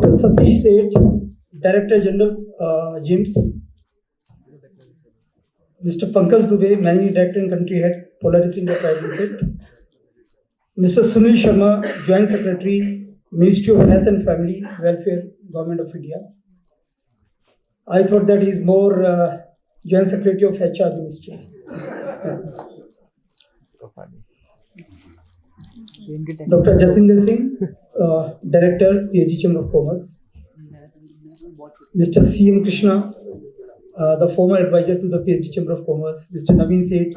Mr. Satish Seth, Director General, GIMS. Mr. Pankaj Dubey, Managing Director and Country Head, Polaris India Private Limited. Mr. Sunil Sharma, Joint Secretary, Ministry of Health and Family Welfare, Government of India. I thought that he is more Joint Secretary of HR Ministry. Dr. Jatinder Singh, Director, PhD Chamber of Commerce. Mr. C.M. Krishna, the former advisor to the PhD Chamber of Commerce. Mr. Naveen Seth,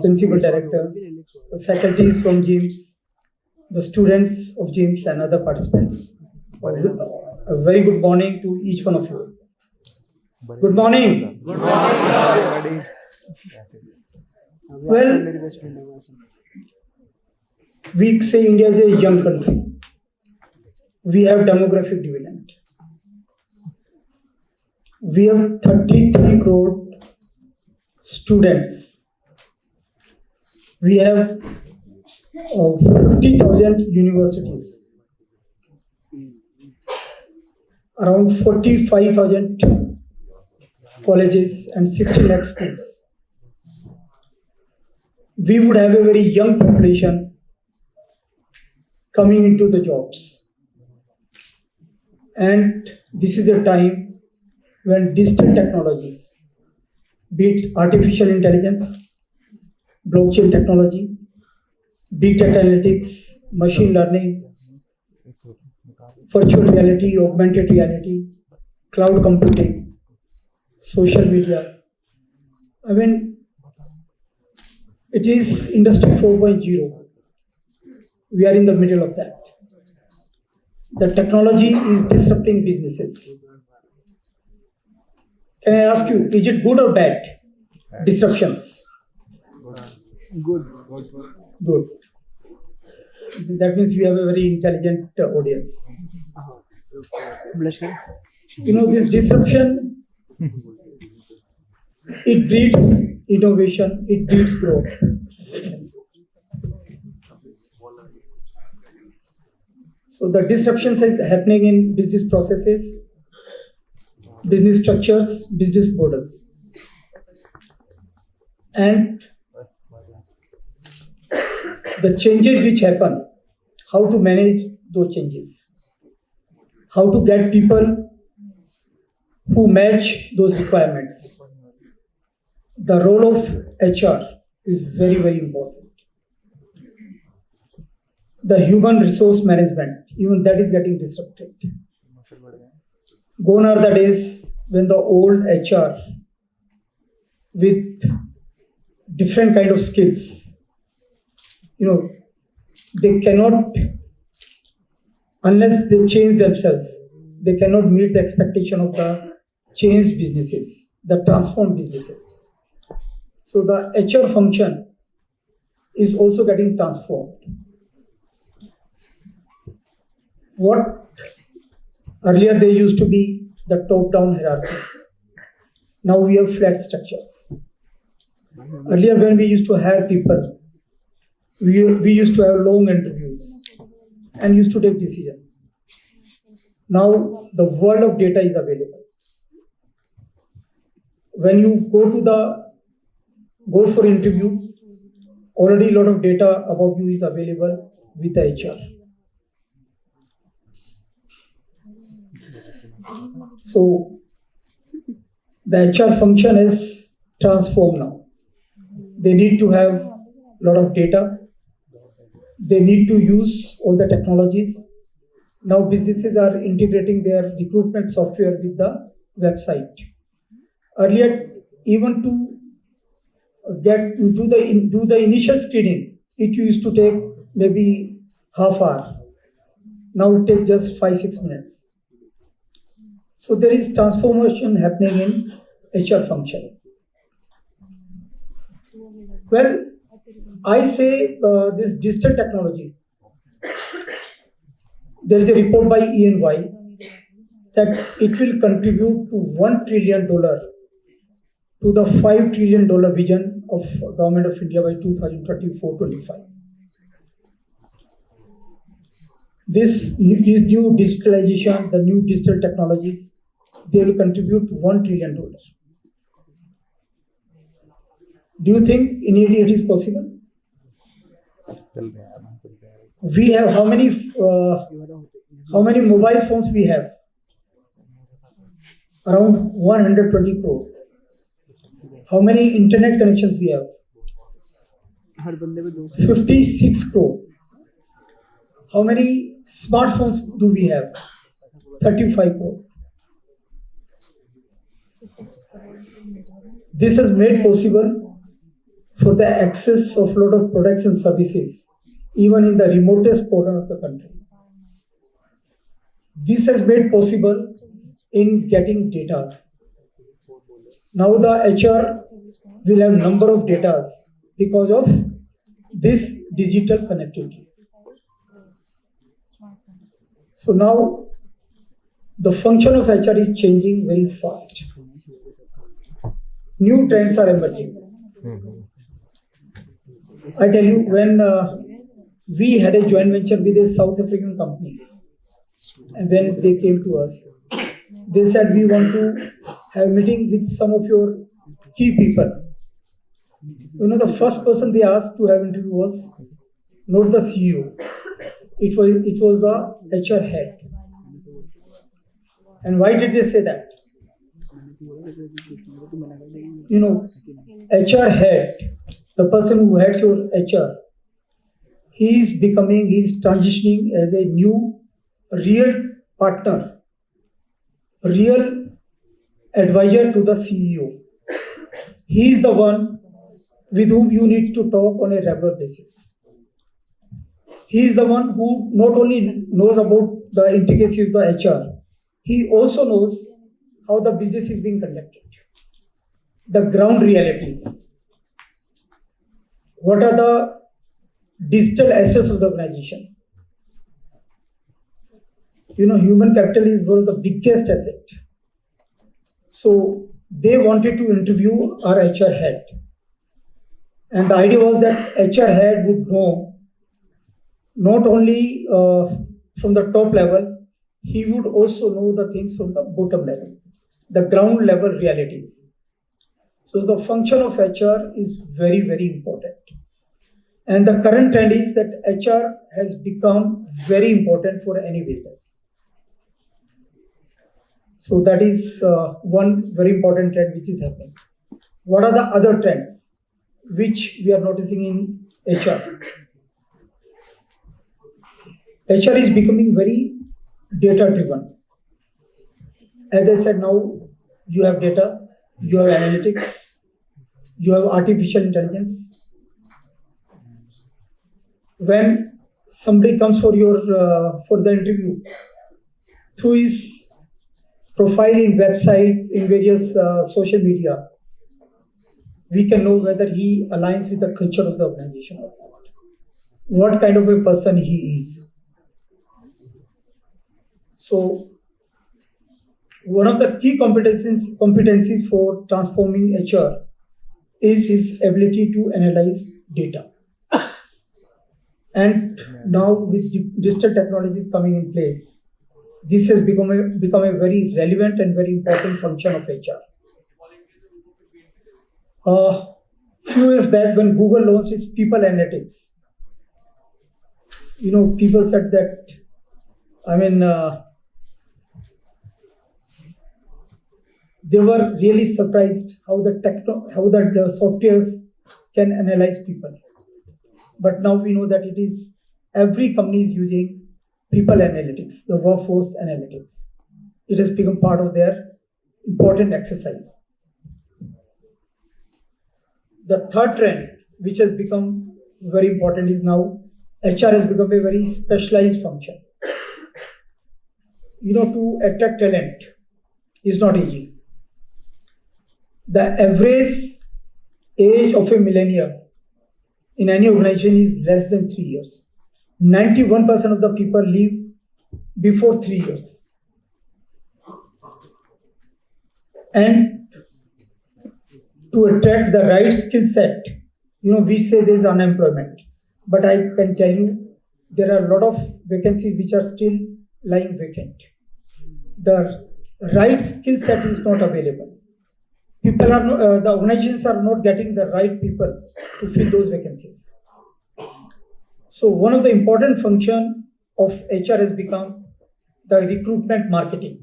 Principal Directors, the faculties from GIMS, the students of GIMS and other participants. A very good morning to each one of you. Good morning. Good morning. Well, we say India is a young country. We have demographic dividend. We have 33 crore students. We have 50,000 universities. Around 45,000 colleges and 60 lakh schools. We would have a very young population coming into the jobs. And this is a time when digital technologies, be it artificial intelligence, blockchain technology, big data analytics, machine learning, virtual reality, augmented reality, cloud computing, social media. I mean, it is Industry 4.0. We are in the middle of that. The technology is disrupting businesses. Can I ask you, is it good or bad? Disruptions. Good. Good. That means we have a very intelligent audience. You know, this disruption, it breeds innovation, it breeds growth. So the disruptions is happening in business processes, business structures, business models. And the changes which happen, how to manage those changes, how to get people who match those requirements. The role of HR is very, very important. The human resource management, even that is getting disrupted. Gone are the days when the old HR with different kind of skills, they cannot, unless they change themselves, they cannot meet the expectation of the changed businesses, the transformed businesses. So the HR function is also getting transformed. What earlier they used to be the top-down hierarchy. Now we have flat structures. Earlier when we used to hire people, we used to have long interviews and used to take decisions. Now the world of data is available. When you go for interview, already a lot of data about you is available with the HR. So the HR function is transformed now. They need to have a lot of data. They need to use all the technologies. Now businesses are integrating their recruitment software with the website. Earlier, even to do the initial screening, it used to take maybe half hour. Now it takes just 5-6 minutes. So there is transformation happening in HR function. Well, I say this digital technology, there is a report by E&Y that it will contribute to $1 trillion to the $5 trillion vision of Government of India by 2024-25. This new digitalization, the new digital technologies, they will contribute $1 trillion. Do you think in India it is possible? We have how many mobile phones we have? Around 120 crore. How many internet connections we have? हर बंदे पे 56 crore. How many smartphones do we have? 35 crore. This is made possible for the access of lot of products and services, even in the remotest corner of the country. This has made possible in getting data. Now the HR will have number of data because of this digital connectivity. So now the function of HR is changing very fast. New trends are emerging. I tell you, when we had a joint venture with a South African company, and when they came to us, they said, we want to have a meeting with some of your key people. You know, the first person they asked to have interview was not the CEO. It was the HR head. And why did they say that? You know, HR head, the person who heads your HR, he is transitioning as a new real partner, real advisor to the CEO. He is the one with whom you need to talk on a regular basis. He is the one who not only knows about the intricacies of the HR, he also knows how the business is being conducted, the ground realities. What are the digital assets of the organization? You know, human capital is one of the biggest assets. So they wanted to interview our HR head. And the idea was that HR head would know not only from the top level, he would also know the things from the bottom level, the ground level realities. So the function of HR is very, very important. And the current trend is that HR has become very important for any business. So that is one very important trend which is happening. What are the other trends which we are noticing in HR? HR is becoming very data driven. As I said, now you have data, you have analytics, you have artificial intelligence. When somebody comes for the interview, through his profile in website, in various social media, we can know whether he aligns with the culture of the organization or not, what kind of a person he is. So one of the key competencies for transforming HR is his ability to analyze data. And now with digital technologies coming in place, this has become a very relevant and very important function of HR. Few years back, when Google launched its people analytics, you know, people said that, they were really surprised how the softwares can analyze people. But now we know that it is every company is using people analytics, the workforce analytics. It has become part of their important exercise. The third trend, which has become very important, is now HR has become a very specialized function. You know, to attract talent is not easy. The average age of a millennial in any organization is less than 3 years. 91% of the people leave before 3 years. And to attract the right skill set, you know, we say there is unemployment. But I can tell you, there are a lot of vacancies which are still lying vacant. The right skill set is not available. People are the organizations are not getting the right people to fill those vacancies. So one of the important function of HR has become the recruitment marketing,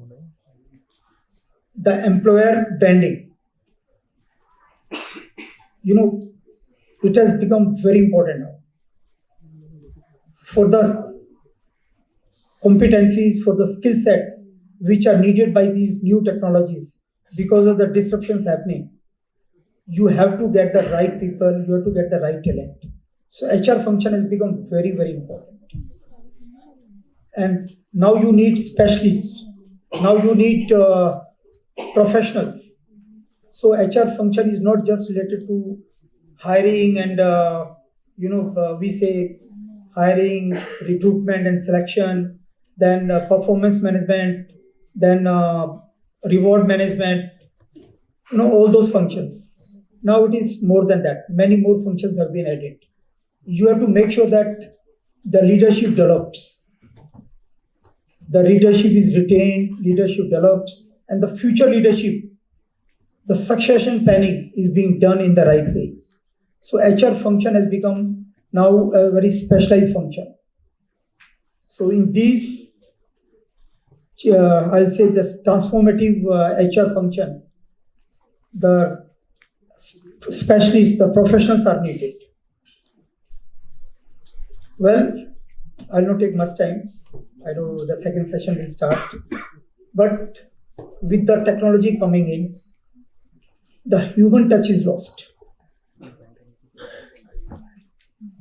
the employer branding. You know, it has become very important now. For the competencies, for the skill sets which are needed by these new technologies, because of the disruptions happening, you have to get the right people, you have to get the right talent. So HR function has become very, very important. And now you need specialists. Now you need professionals. So HR function is not just related to hiring and we say hiring, recruitment and selection, then performance management, then reward management, all those functions. Now it is more than that. Many more functions have been added. You have to make sure that the leadership develops. The leadership is retained, leadership develops, and the future leadership, the succession planning is being done in the right way. So HR function has become now a very specialized function. So in these, I'll say this transformative HR function, the specialists, the professionals are needed. Well, I'll not take much time. I know the second session will start. But with the technology coming in, the human touch is lost.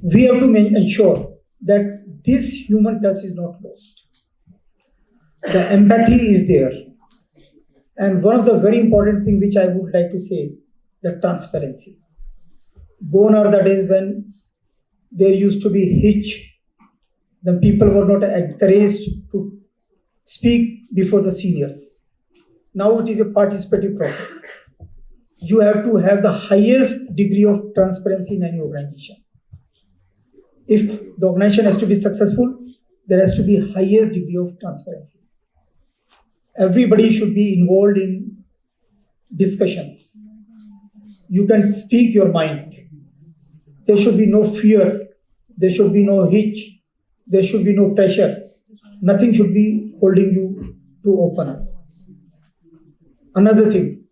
We have to ensure that this human touch is not lost. The empathy is there. And one of the very important things which I would like to say, the transparency. Gone are the days when there used to be hitch. The people were not encouraged to speak before the seniors. Now it is a participative process. You have to have the highest degree of transparency in any organization. If the organization has to be successful, there has to be highest degree of transparency. Everybody should be involved in discussions. You can speak your mind. There should be no fear. There should be no hitch. There should be no pressure. Nothing should be holding you to open up. Another thing,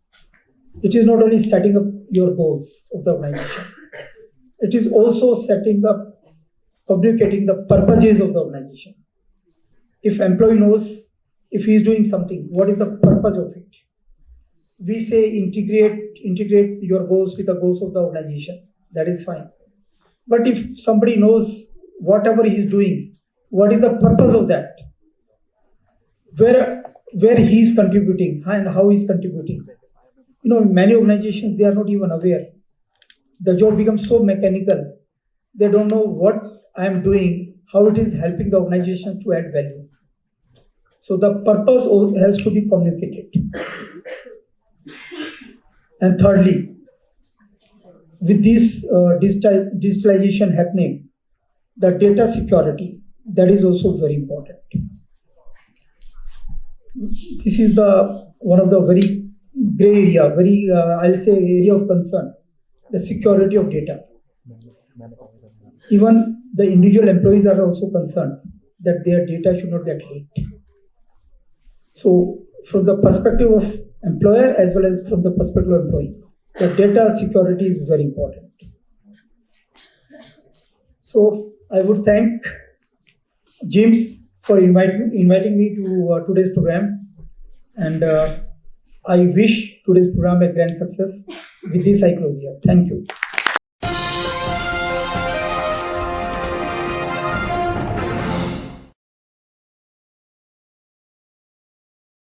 it is not only setting up your goals of the organization. It is also setting up, communicating the purposes of the organization. If employee knows if he is doing something, what is the purpose of it? We say integrate your goals with the goals of the organization. That is fine. But if somebody knows whatever he is doing, what is the purpose of that? Where he is contributing and how he is contributing. In many organizations, they are not even aware. The job becomes so mechanical. They don't know what I am doing, how it is helping the organization to add value. So the purpose has to be communicated. And thirdly, with this digitalization happening, the data security, that is also very important. This is one of the very gray area, I'll say area of concern, the security of data. Even the individual employees are also concerned that their data should not get leaked. So from the perspective of employer as well as from the perspective of employee, the data security is very important. So I would thank James for inviting me to today's program, and I wish today's program a grand success. With this I close here. Thank you.